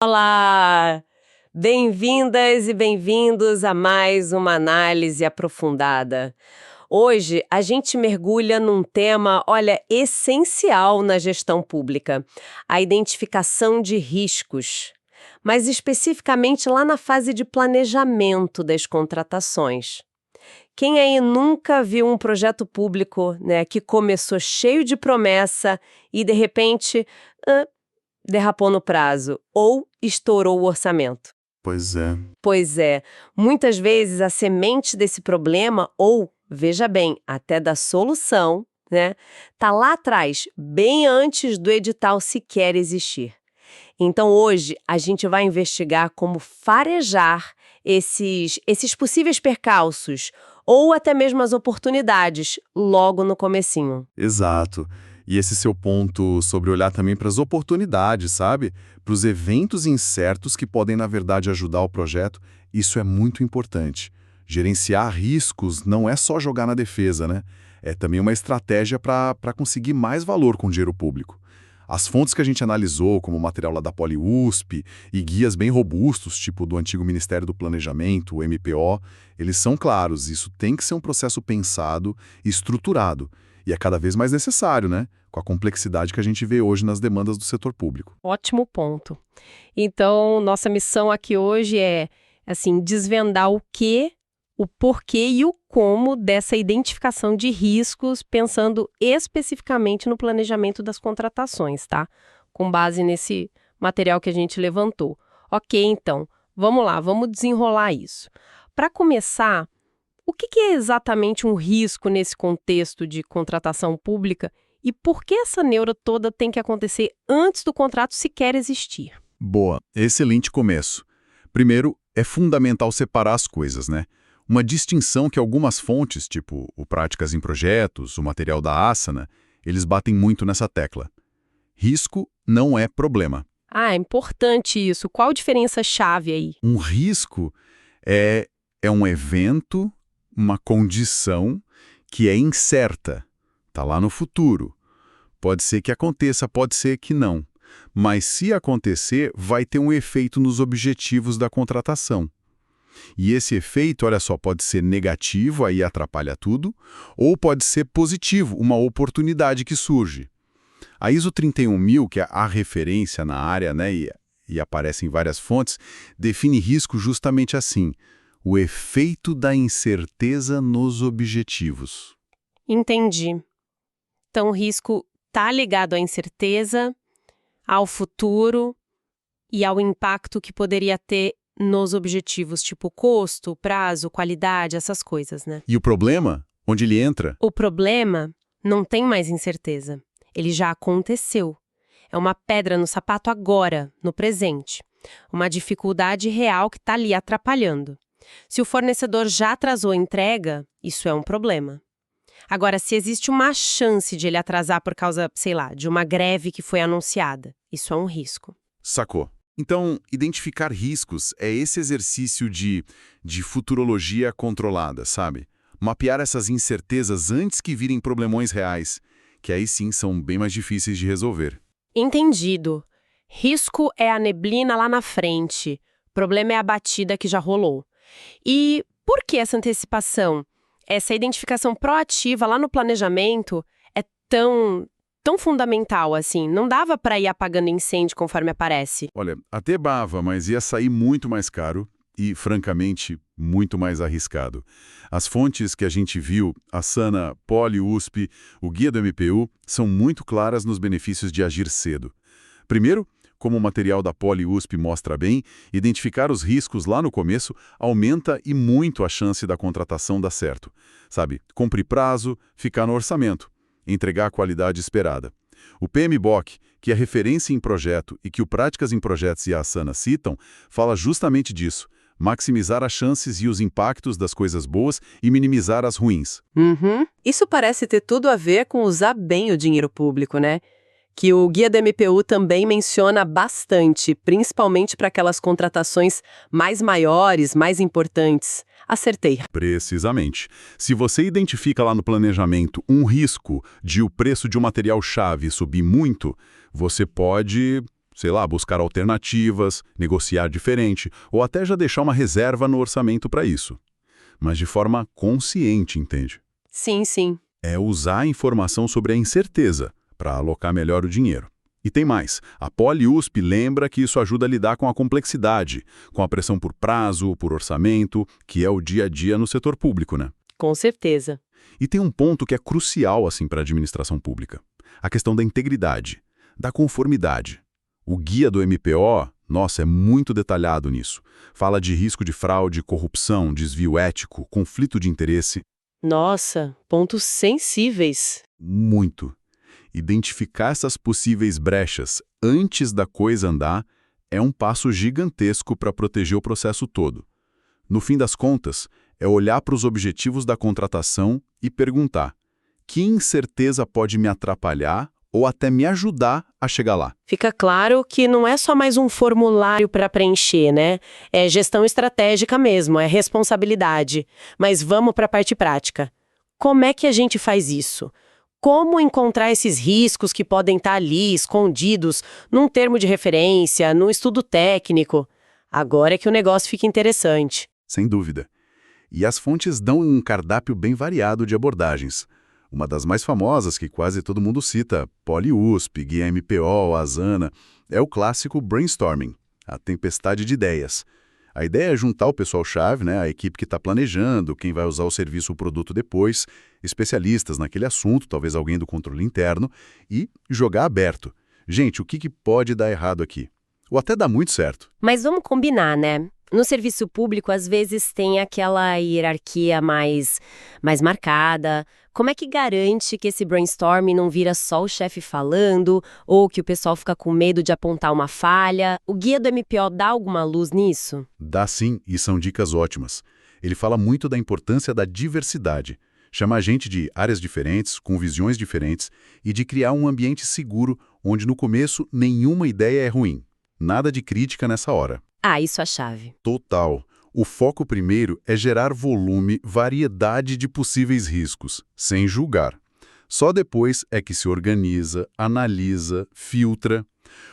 Olá! Bem-vindas e bem-vindos a mais uma análise aprofundada. Hoje a gente mergulha num tema, olha, essencial na gestão pública: a identificação de riscos. Mas especificamente lá na fase de planejamento das contratações. Quem aí nunca viu um projeto público, né, que começou cheio de promessa e de repente derrapou no prazo ou estourou o orçamento? Pois é. Pois é, muitas vezes a semente desse problema ou, veja bem, até da solução, né, tá lá atrás, bem antes do edital sequer existir. Então hoje a gente vai investigar como farejar esses possíveis percalços ou até mesmo as oportunidades logo no comecinho. Exato. E esse seu ponto sobre olhar também para as oportunidades, sabe? Para os eventos incertos que podem, na verdade, ajudar o projeto, isso é muito importante. Gerenciar riscos não é só jogar na defesa, né? É também uma estratégia para conseguir mais valor com o dinheiro público. As fontes que a gente analisou, como o material lá da PoliUSP e guias bem robustos, tipo do antigo Ministério do Planejamento, o MPO, eles são claros, isso tem que ser um processo pensado e estruturado. E é cada vez mais necessário, né? Com a complexidade que a gente vê hoje nas demandas do setor público. Ótimo ponto. Então, nossa missão aqui hoje é, assim, desvendar o que, o porquê e o como dessa identificação de riscos, pensando especificamente no planejamento das contratações, tá? Com base nesse material que a gente levantou. Ok, então, vamos lá, vamos desenrolar isso. Para começar, o que é exatamente um risco nesse contexto de contratação pública e por que essa neura toda tem que acontecer antes do contrato sequer existir? Boa, excelente começo. Primeiro, é fundamental separar as coisas, né? Uma distinção que algumas fontes, tipo o Práticas em Projetos, o material da Asana, eles batem muito nessa tecla. Risco não é problema. Ah, é importante isso. Qual a diferença-chave aí? Um risco é um evento, uma condição que é incerta, está lá no futuro. Pode ser que aconteça, pode ser que não. Mas se acontecer, vai ter um efeito nos objetivos da contratação. E esse efeito, olha só, pode ser negativo, aí atrapalha tudo, ou pode ser positivo, uma oportunidade que surge. A ISO 31000, que é a referência na área, né, e aparece em várias fontes, define risco justamente assim: o efeito da incerteza nos objetivos. Entendi. Então, o risco está ligado à incerteza, ao futuro e ao impacto que poderia ter nos objetivos, tipo custo, prazo, qualidade, essas coisas, né? E o problema? Onde ele entra? O problema não tem mais incerteza. Ele já aconteceu. É uma pedra no sapato agora, no presente. Uma dificuldade real que está ali atrapalhando. Se o fornecedor já atrasou a entrega, isso é um problema. Agora, se existe uma chance de ele atrasar por causa, sei lá, de uma greve que foi anunciada, isso é um risco. Sacou. Então, identificar riscos é esse exercício de futurologia controlada, sabe? Mapear essas incertezas antes que virem problemões reais, que aí sim são bem mais difíceis de resolver. Entendido. Risco é a neblina lá na frente. Problema é a batida que já rolou. E por que essa antecipação? Essa identificação proativa lá no planejamento é tão fundamental assim. Não dava para ir apagando incêndio conforme aparece. Olha, até dava, mas ia sair muito mais caro e, francamente, muito mais arriscado. As fontes que a gente viu, a Asana, PoliUSP, o Guia do MPU, são muito claras nos benefícios de agir cedo. Primeiro, como o material da PoliUSP mostra bem, identificar os riscos lá no começo aumenta e muito a chance da contratação dar certo. Sabe, cumprir prazo, ficar no orçamento, entregar a qualidade esperada. O PMBOK, que é referência em projeto e que o Práticas em Projetos e a Asana citam, fala justamente disso: maximizar as chances e os impactos das coisas boas e minimizar as ruins. Isso parece ter tudo a ver com usar bem o dinheiro público, né? Que o Guia do MPU também menciona bastante, principalmente para aquelas contratações mais maiores, mais importantes. Acertei. Precisamente. Se você identifica lá no planejamento um risco de o preço de um material-chave subir muito, você pode, sei lá, buscar alternativas, negociar diferente, ou até já deixar uma reserva no orçamento para isso. Mas de forma consciente, entende? Sim, sim. É usar a informação sobre a incerteza para alocar melhor o dinheiro. E tem mais, a PoliUSP lembra que isso ajuda a lidar com a complexidade, com a pressão por prazo, por orçamento, que é o dia a dia no setor público, né? Com certeza. E tem um ponto que é crucial assim para a administração pública, a questão da integridade, da conformidade. O guia do MPO, nossa, é muito detalhado nisso. Fala de risco de fraude, corrupção, desvio ético, conflito de interesse. Nossa, pontos sensíveis. Muito. Identificar essas possíveis brechas antes da coisa andar é um passo gigantesco para proteger o processo todo. No fim das contas, é olhar para os objetivos da contratação e perguntar: que incerteza pode me atrapalhar ou até me ajudar a chegar lá? Fica claro que não é só mais um formulário para preencher, né? É gestão estratégica mesmo, é responsabilidade. Mas vamos para a parte prática. Como é que a gente faz isso? Como encontrar esses riscos que podem estar ali, escondidos, num termo de referência, num estudo técnico? Agora é que o negócio fica interessante. Sem dúvida. E as fontes dão um cardápio bem variado de abordagens. Uma das mais famosas, que quase todo mundo cita, PoliUSP, Guia MPO, Asana, é o clássico brainstorming, a tempestade de ideias. A ideia é juntar o pessoal-chave, né, a equipe que está planejando, quem vai usar o serviço ou produto depois, especialistas naquele assunto, talvez alguém do controle interno, e jogar aberto. Gente, o que pode dar errado aqui? Ou até dar muito certo. Mas vamos combinar, né? No serviço público, às vezes, tem aquela hierarquia mais marcada. Como é que garante que esse brainstorming não vira só o chefe falando, ou que o pessoal fica com medo de apontar uma falha? O guia do MPO dá alguma luz nisso? Dá sim, e são dicas ótimas. Ele fala muito da importância da diversidade. Chama a gente de áreas diferentes, com visões diferentes, e de criar um ambiente seguro, onde no começo nenhuma ideia é ruim. Nada de crítica nessa hora. Ah, isso é a chave. Total. O foco primeiro é gerar volume, variedade de possíveis riscos, sem julgar. Só depois é que se organiza, analisa, filtra.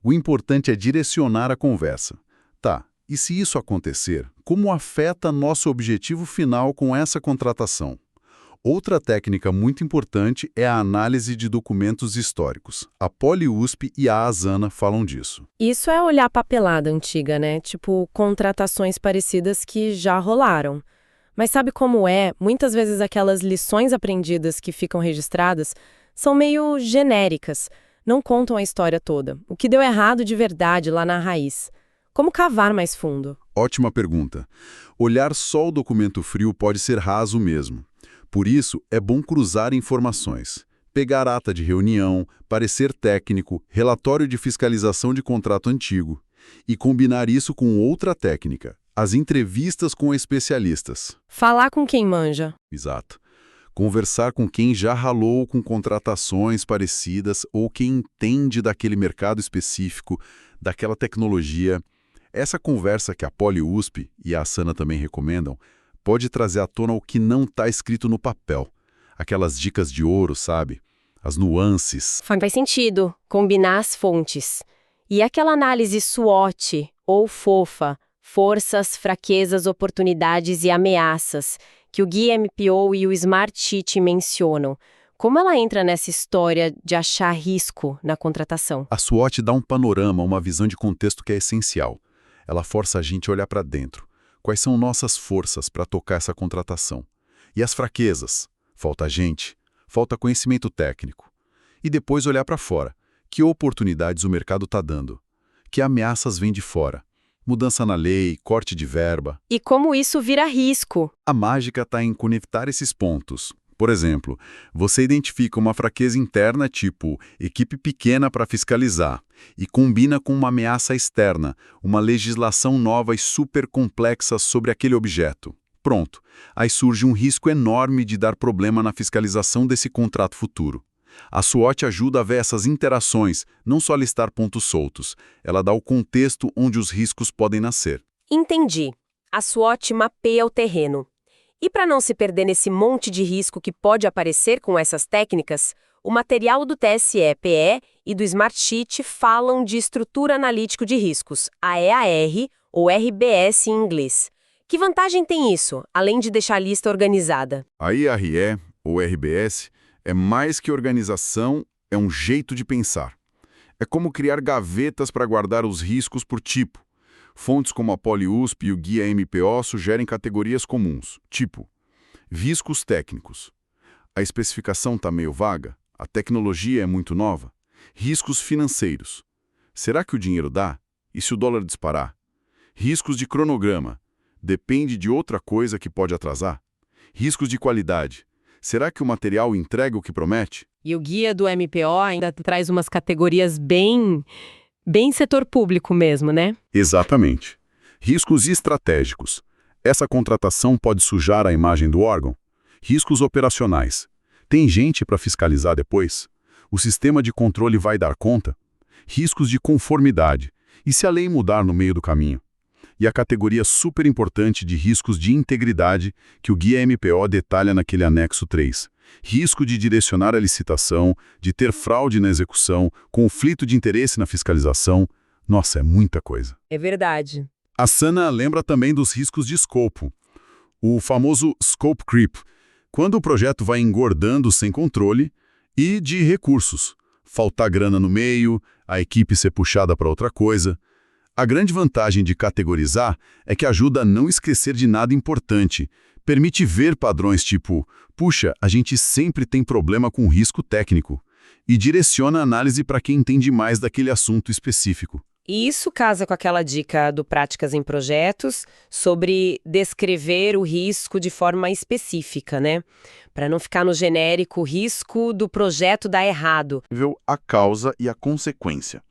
O importante é direcionar a conversa. Tá, e se isso acontecer, como afeta nosso objetivo final com essa contratação? Outra técnica muito importante é a análise de documentos históricos. A PoliUSP e a Asana falam disso. Isso é olhar papelada antiga, né? Tipo, contratações parecidas que já rolaram. Mas sabe como é? Muitas vezes aquelas lições aprendidas que ficam registradas são meio genéricas, não contam a história toda. O que deu errado de verdade lá na raiz. Como cavar mais fundo? Ótima pergunta. Olhar só o documento frio pode ser raso mesmo. Por isso, é bom cruzar informações. Pegar ata de reunião, parecer técnico, relatório de fiscalização de contrato antigo. E combinar isso com outra técnica, as entrevistas com especialistas. Falar com quem manja. Exato. Conversar com quem já ralou com contratações parecidas ou quem entende daquele mercado específico, daquela tecnologia. Essa conversa que a PoliUSP e a Asana também recomendam pode trazer à tona o que não está escrito no papel. Aquelas dicas de ouro, sabe? As nuances. Faz sentido combinar as fontes. E aquela análise SWOT, ou FOFA, forças, fraquezas, oportunidades e ameaças, que o Guia MPO e o Smart Sheet mencionam. Como ela entra nessa história de achar risco na contratação? A SWOT dá um panorama, uma visão de contexto que é essencial. Ela força a gente a olhar para dentro. Quais são nossas forças para tocar essa contratação? E as fraquezas? Falta gente, falta conhecimento técnico. E depois olhar para fora. Que oportunidades o mercado está dando? Que ameaças vêm de fora? Mudança na lei, corte de verba. E como isso vira risco? A mágica está em conectar esses pontos. Por exemplo, você identifica uma fraqueza interna tipo equipe pequena para fiscalizar e combina com uma ameaça externa, uma legislação nova e super complexa sobre aquele objeto. Pronto, aí surge um risco enorme de dar problema na fiscalização desse contrato futuro. A SWOT ajuda a ver essas interações, não só listar pontos soltos. Ela dá o contexto onde os riscos podem nascer. Entendi. A SWOT mapeia o terreno. E para não se perder nesse monte de risco que pode aparecer com essas técnicas, O material do TSE-PE e do Smartsheet falam de estrutura analítico de riscos, AEAR ou RBS em inglês. Que vantagem tem isso, além de deixar a lista organizada? A IRE, ou RBS, é mais que organização, é um jeito de pensar. É como criar gavetas para guardar os riscos por tipo. Fontes como a PoliUSP e o Guia MPO sugerem categorias comuns, tipo riscos técnicos. A especificação está meio vaga, a tecnologia é muito nova. Riscos financeiros. Será que o dinheiro dá? E se o dólar disparar? Riscos de cronograma. Depende de outra coisa que pode atrasar. Riscos de qualidade. Será que o material entrega o que promete? E o guia do MPO ainda traz umas categorias bem setor público mesmo, né? Exatamente. Riscos estratégicos. Essa contratação pode sujar a imagem do órgão. Riscos operacionais. Tem gente para fiscalizar depois? O sistema de controle vai dar conta? Riscos de conformidade. E se a lei mudar no meio do caminho? E a categoria super importante de riscos de integridade que o Guia MPO detalha naquele anexo 3. Risco de direcionar a licitação, de ter fraude na execução, conflito de interesse na fiscalização. Nossa, é muita coisa. É verdade. A SANA lembra também dos riscos de escopo. O famoso scope creep, quando o projeto vai engordando sem controle, e de recursos. Faltar grana no meio, a equipe ser puxada para outra coisa. A grande vantagem de categorizar é que ajuda a não esquecer de nada importante. Permite ver padrões tipo, puxa, a gente sempre tem problema com risco técnico. E direciona a análise para quem entende mais daquele assunto específico. E isso casa com aquela dica do Práticas em Projetos sobre descrever o risco de forma específica, né? Para não ficar no genérico risco do projeto dar errado. A causa e a consequência.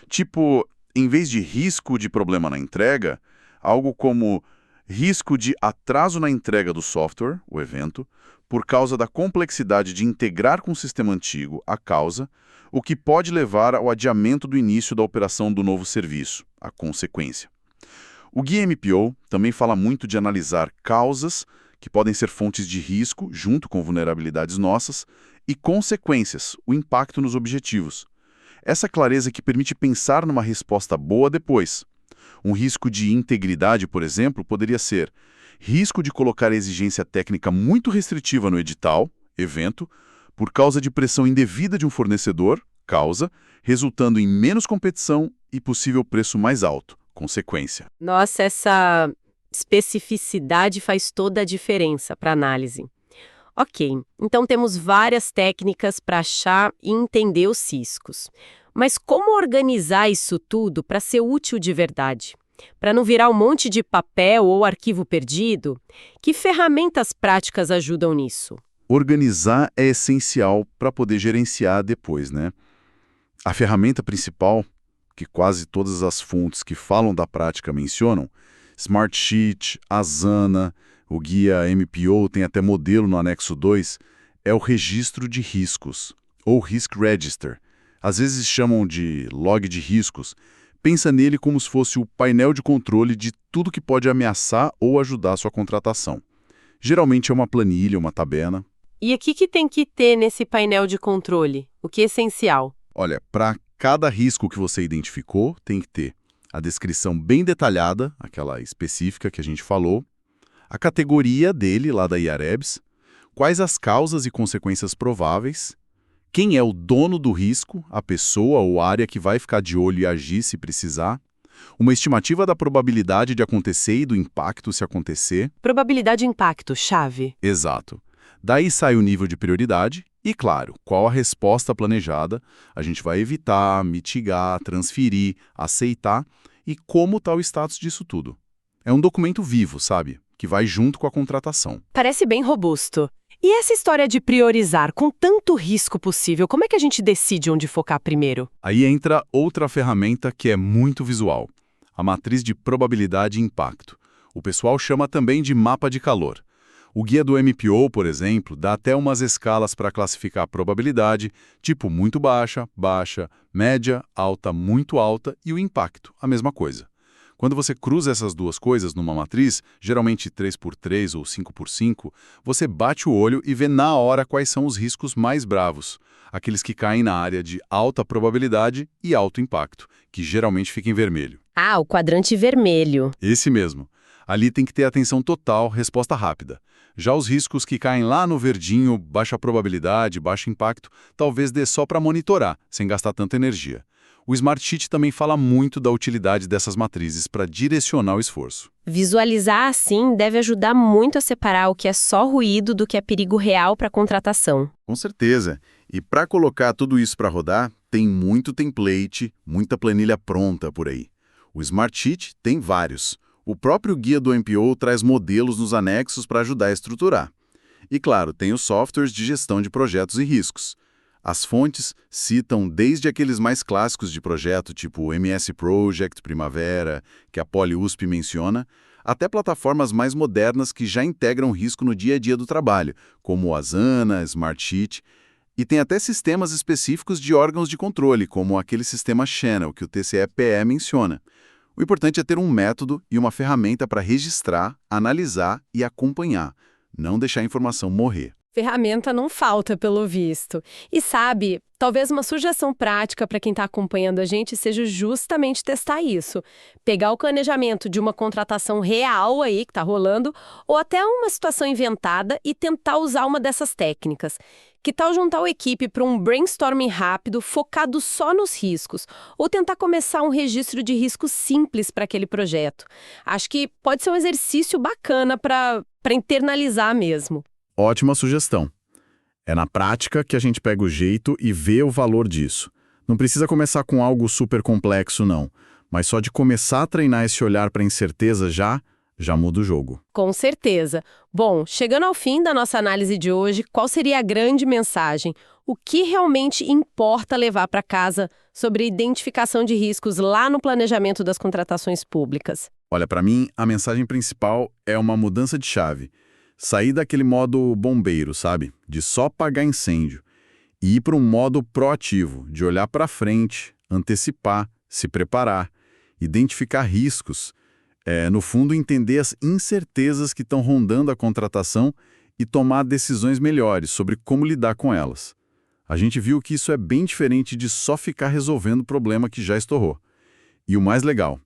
Tipo, em vez de risco de problema na entrega, algo como risco de atraso na entrega do software, o evento, por causa da complexidade de integrar com o sistema antigo, a causa, o que pode levar ao adiamento do início da operação do novo serviço, a consequência. O Guia MPO também fala muito de analisar causas, que podem ser fontes de risco, junto com vulnerabilidades nossas, e consequências, o impacto nos objetivos. Essa clareza que permite pensar numa resposta boa depois. Um risco de integridade, por exemplo, poderia ser risco de colocar a exigência técnica muito restritiva no edital, evento, por causa de pressão indevida de um fornecedor, causa, resultando em menos competição e possível preço mais alto, consequência. Nossa, essa especificidade faz toda a diferença para análise. Ok, então temos várias técnicas para achar e entender os riscos. Mas como organizar isso tudo para ser útil de verdade? Para não virar um monte de papel ou arquivo perdido? Que ferramentas práticas ajudam nisso? Organizar é essencial para poder gerenciar depois, né? A ferramenta principal, que quase todas as fontes que falam da prática mencionam, Smartsheet, Asana, o Guia MPO tem até modelo no anexo 2, é o registro de riscos, ou Risk Register. Às vezes chamam de log de riscos. Pensa nele como se fosse o painel de controle de tudo que pode ameaçar ou ajudar a sua contratação. Geralmente é uma planilha, uma tabela. E o que tem que ter nesse painel de controle? O que é essencial? Olha, para cada risco que você identificou, tem que ter a descrição bem detalhada, aquela específica que a gente falou, a categoria dele, lá da IAREBS, quais as causas e consequências prováveis, quem é o dono do risco, a pessoa ou área que vai ficar de olho e agir se precisar, uma estimativa da probabilidade de acontecer e do impacto se acontecer. Probabilidade de impacto, chave. Exato. Daí sai o nível de prioridade e, claro, qual a resposta planejada. A gente vai evitar, mitigar, transferir, aceitar e como está o status disso tudo. É um documento vivo, sabe? Que vai junto com a contratação. Parece bem robusto. E essa história de priorizar com tanto risco possível, como é que a gente decide onde focar primeiro? Aí entra outra ferramenta que é muito visual, a matriz de probabilidade e impacto. O pessoal chama também de mapa de calor. O guia do MPO, por exemplo, dá até umas escalas para classificar a probabilidade, tipo muito baixa, baixa, média, alta, muito alta e o impacto, a mesma coisa. Quando você cruza essas duas coisas numa matriz, geralmente 3x3 ou 5x5, você bate o olho e vê na hora quais são os riscos mais bravos, aqueles que caem na área de alta probabilidade e alto impacto, que geralmente fica em vermelho. Ah, o quadrante vermelho. Esse mesmo. Ali tem que ter atenção total, resposta rápida. Já os riscos que caem lá no verdinho, baixa probabilidade, baixo impacto, talvez dê só para monitorar, sem gastar tanta energia. O Smart Sheet também fala muito da utilidade dessas matrizes para direcionar o esforço. Visualizar assim deve ajudar muito a separar o que é só ruído do que é perigo real para a contratação. Com certeza. E para colocar tudo isso para rodar, tem muito template, muita planilha pronta por aí. O Smart Sheet tem vários. O próprio guia do MPO traz modelos nos anexos para ajudar a estruturar. E claro, tem os softwares de gestão de projetos e riscos. As fontes citam desde aqueles mais clássicos de projeto, tipo o MS Project, Primavera, que a Poli USP menciona, até plataformas mais modernas que já integram risco no dia a dia do trabalho, como o Asana, Smartsheet, e tem até sistemas específicos de órgãos de controle, como aquele sistema Channel que o TCE-PE menciona. O importante é ter um método e uma ferramenta para registrar, analisar e acompanhar, não deixar a informação morrer. Ferramenta não falta, pelo visto. E sabe, talvez uma sugestão prática para quem está acompanhando a gente seja justamente testar isso. Pegar o planejamento de uma contratação real aí que está rolando, ou até uma situação inventada e tentar usar uma dessas técnicas. Que tal juntar a equipe para um brainstorming rápido, focado só nos riscos? Ou tentar começar um registro de riscos simples para aquele projeto? Acho que pode ser um exercício bacana para internalizar mesmo. Ótima sugestão. É na prática que a gente pega o jeito e vê o valor disso. Não precisa começar com algo super complexo, não. Mas só de começar a treinar esse olhar para incerteza já muda o jogo. Com certeza. Bom, chegando ao fim da nossa análise de hoje, qual seria a grande mensagem? O que realmente importa levar para casa sobre identificação de riscos lá no planejamento das contratações públicas? Olha, para mim, a mensagem principal é uma mudança de chave. Sair daquele modo bombeiro, sabe? De só apagar incêndio. E ir para um modo proativo, de olhar para frente, antecipar, se preparar, identificar riscos. No fundo, entender as incertezas que estão rondando a contratação e tomar decisões melhores sobre como lidar com elas. A gente viu que isso é bem diferente de só ficar resolvendo o problema que já estourou. E o mais legal,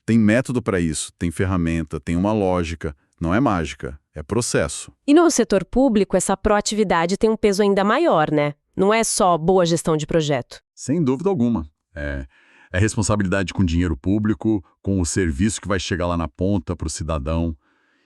tem método para isso, tem ferramenta, tem uma lógica, não é mágica, é processo. E no setor público, essa proatividade tem um peso ainda maior, né? Não é só boa gestão de projeto. Sem dúvida alguma. É responsabilidade com dinheiro público, com o serviço que vai chegar lá na ponta para o cidadão.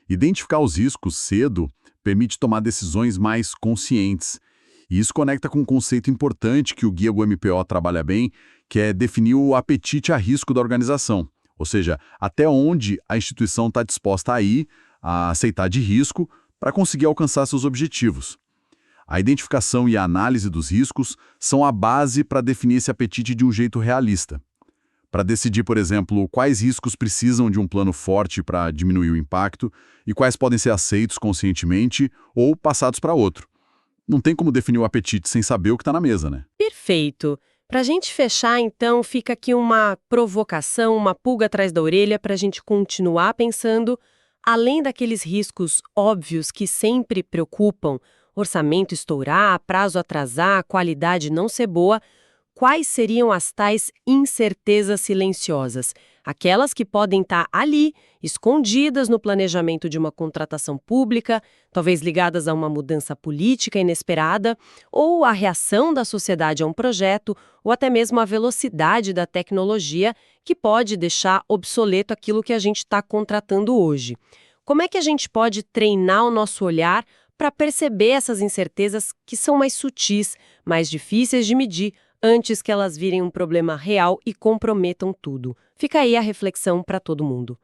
Identificar os riscos cedo permite tomar decisões mais conscientes. E isso conecta com um conceito importante que o guia do MPO trabalha bem, que é definir o apetite a risco da organização. Ou seja, até onde a instituição está disposta a ir, a aceitar de risco, para conseguir alcançar seus objetivos. A identificação e a análise dos riscos são a base para definir esse apetite de um jeito realista. Para decidir, por exemplo, quais riscos precisam de um plano forte para diminuir o impacto e quais podem ser aceitos conscientemente ou passados para outro. Não tem como definir o apetite sem saber o que está na mesa, né? Perfeito. Para a gente fechar, então, fica aqui uma provocação, uma pulga atrás da orelha para a gente continuar pensando, além daqueles riscos óbvios que sempre preocupam, orçamento estourar, prazo atrasar, qualidade não ser boa, quais seriam as tais incertezas silenciosas? Aquelas que podem estar ali, escondidas no planejamento de uma contratação pública, talvez ligadas a uma mudança política inesperada, ou a reação da sociedade a um projeto, ou até mesmo a velocidade da tecnologia, que pode deixar obsoleto aquilo que a gente está contratando hoje. Como é que a gente pode treinar o nosso olhar para perceber essas incertezas que são mais sutis, mais difíceis de medir, antes que elas virem um problema real e comprometam tudo? Fica aí a reflexão para todo mundo.